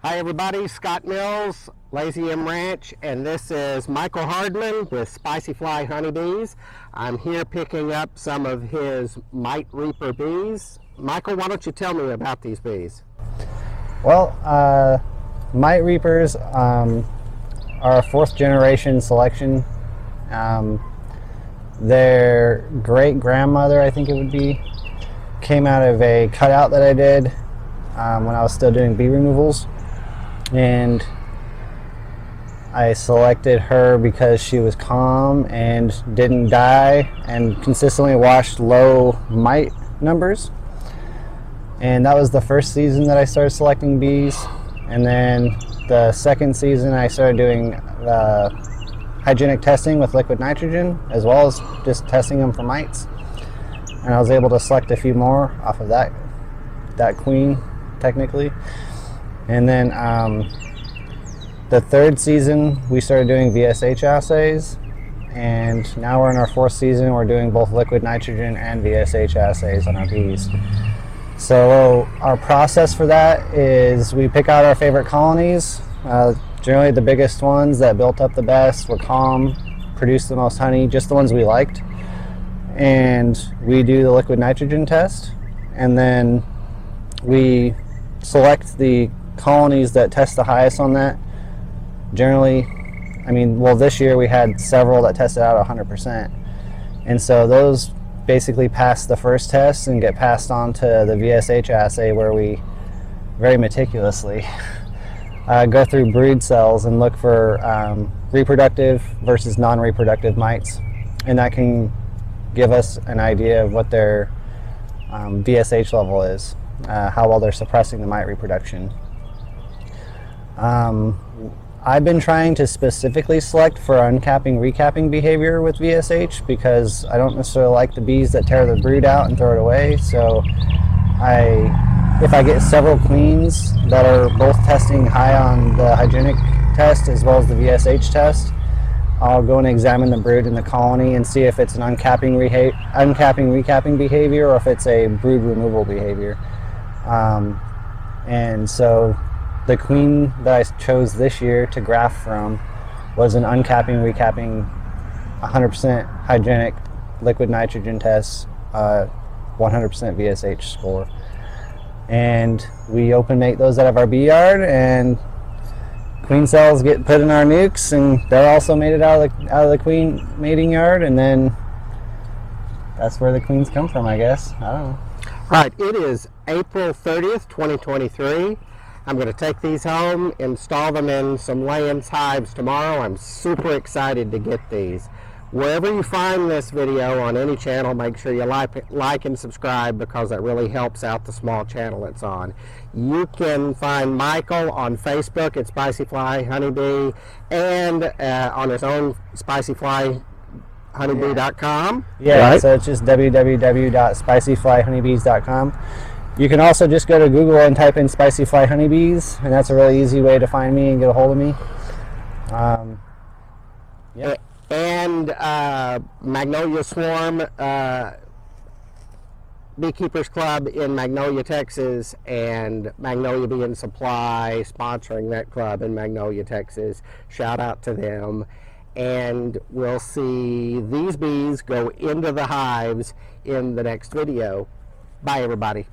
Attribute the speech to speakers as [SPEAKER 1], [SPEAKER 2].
[SPEAKER 1] Hi everybody, Scott Mills, Lazy M Ranch, and this is Michael Hardman with Spicy Fly Honeybees. I'm here picking up some of his Mite Reaper bees. Michael, why don't you tell me about these bees?
[SPEAKER 2] Well, Mite Reapers are a fourth generation selection. Their great grandmother, I think it would be, came out of a cutout that I did when I was still doing bee removals. And I selected her because she was calm and didn't die and consistently washed low mite numbers. And that was the first season that I started selecting bees. And then the second season I started doing hygienic testing with liquid nitrogen, as well as just testing them for mites. And I was able to select a few more off of that queen, technically. And then the third season we started doing VSH assays, and now we're in our fourth season. We're doing both liquid nitrogen and VSH assays on our bees. So our process for that is we pick out our favorite colonies, generally the biggest ones that built up the best, were calm, produced the most honey, just the ones we liked. And we do the liquid nitrogen test, and then we select the colonies that test the highest on that. Generally, this year we had several that tested out 100%. And so those basically pass the first test and get passed on to the VSH assay, where we very meticulously go through brood cells and look for reproductive versus non-reproductive mites. And that can give us an idea of what their VSH level is, how well they're suppressing the mite reproduction. I've been trying to specifically select for uncapping, recapping behavior with VSH because I don't necessarily like the bees that tear the brood out and throw it away. So if I get several queens that are both testing high on the hygienic test as well as the VSH test, I'll go and examine the brood in the colony and see if it's an uncapping, recapping behavior, or if it's a brood removal behavior. And so the queen that I chose this year to graft from was an uncapping, recapping, 100% hygienic liquid nitrogen test, 100% VSH score. And we open mate those out of our bee yard, and queen cells get put in our nukes, and they're also mated out of the queen mating yard, and then that's where the queens come from, I guess. I don't know.
[SPEAKER 1] Right, it is April 30th, 2023. I'm going to take these home, install them in some laying hives tomorrow. I'm super excited to get these. Wherever you find this video on any channel, make sure you like and subscribe, because that really helps out the small channel it's on. You can find Michael on Facebook at Spicy Fly Honeybee, and on his own spicyflyhoneybee.com.
[SPEAKER 2] Yeah,
[SPEAKER 1] right?
[SPEAKER 2] So it's just www.spicyflyhoneybees.com. You can also just go to Google and type in Spicy Fly Honeybees, and that's a really easy way to find me and get a hold of me. Yeah.
[SPEAKER 1] And Magnolia Swarm Beekeepers Club in Magnolia, Texas, and Magnolia Bee and Supply sponsoring that club in Magnolia, Texas. Shout out to them. And we'll see these bees go into the hives in the next video. Bye, everybody.